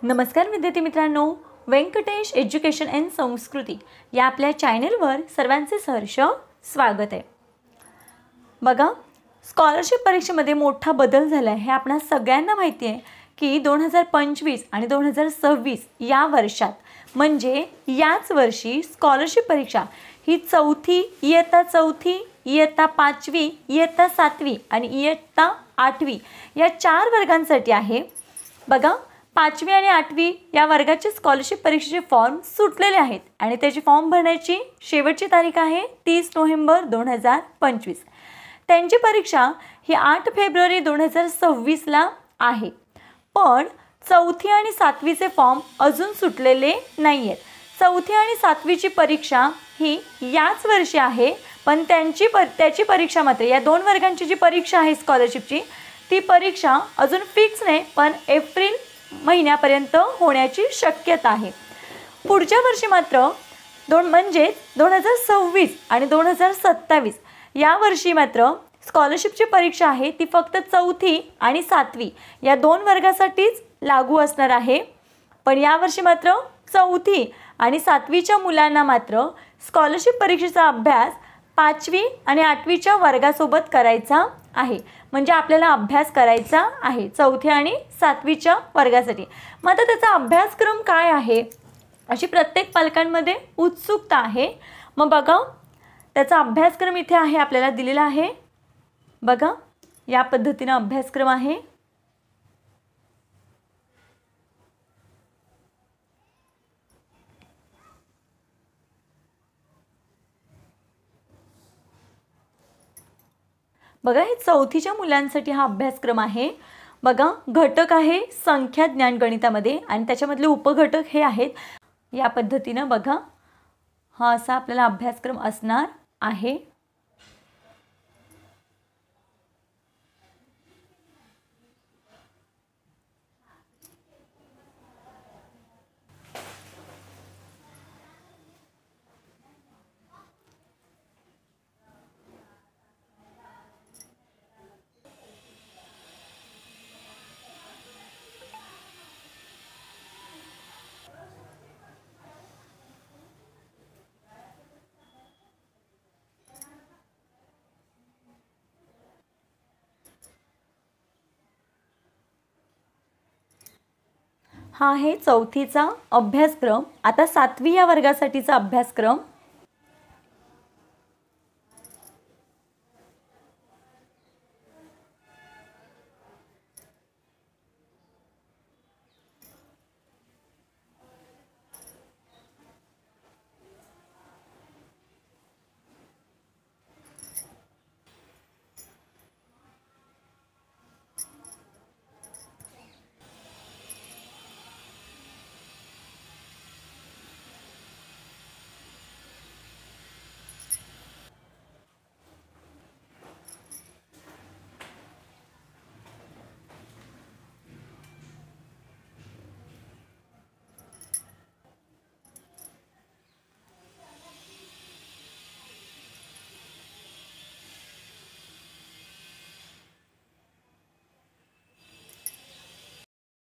नमस्कार विद्यार्थी मित्रांनो, व्यंकटेश एज्युकेशन अँड संस्कृती या आपल्या चॅनलवर सर्वांचे सहर्ष स्वागत आहे। बघा, स्कॉलरशिप परीक्षेमध्ये मोठा बदल झाला आहे हे आपणा सगळ्यांना माहिती आहे की 2025 आणि 2026 या वर्षात म्हणजे याच वर्षी स्कॉलरशिप परीक्षा ही चौथी, इयत्ता चौथी, इयत्ता पाचवी, इयत्ता सातवी आणि इयत्ता आठवी या 4 वर्गांसाठी आहे। बघा, पाचवी आणि आठवी या वर्गाचे स्कॉलरशिप परीक्षेचे फॉर्म सुटलेले आहेत आणि त्याची फॉर्म भरण्याची शेवटची तारीख आहे 30 नोव्हेंबर 2025। त्यांची परीक्षा ही 8 फेब्रुवारी 2026 ला आहे। पण चौथी आणि सातवीचे फॉर्म अजून सुटलेले नाही आहेत। चौथी आणि सातवीची परीक्षा ही याच वर्षी आहे, पण त्याची परीक्षा मात्र या 2 वर्गांची जी परीक्षा आहे स्कॉलरशिपची ती परीक्षा अजून फिक्स नाही, पण एप्रिल महिन्यापर्यंत होण्याची शक्यता आहे। पुढच्या वर्षी मात्र म्हणजे 2026 आणि 2027 या वर्षी मात्र स्कॉलरशिपची परीक्षा आहे ती फक्त चौथी आणि सातवी या 2 वर्गासाठीच लागू असणार आहे। पण या वर्षी मात्र चौथी आणि सातवीच्या मुलांना मात्र स्कॉलरशिप परीक्षेचा अभ्यास पाचवी आणि आठवीच्या वर्गासोबत करायचा आहे। म्हणजे आपल्याला अभ्यास करायचा आहे चौथी आणि सातवीच्या वर्गासाठी। मग आता त्याचा अभ्यासक्रम काय आहे अशी प्रत्येक पालकांमध्ये उत्सुकता आहे। मग बघा, त्याचा अभ्यासक्रम इथे आहे, आपल्याला दिलेला आहे। बघा, या पद्धतीने अभ्यासक्रम आहे। बघा, हे चौथीच्या मुलांसाठी हा अभ्यासक्रम आहे। बघा, घटक आहे संख्या ज्ञान गणितामध्ये आणि त्याच्यामधले उपघटक हे आहेत। या पद्धतीने बघा, हा असा आपल्याला अभ्यासक्रम असणार आहे। हा आहे चौथीचा अभ्यासक्रम। आता सातवी या वर्गासाठीचा अभ्यासक्रम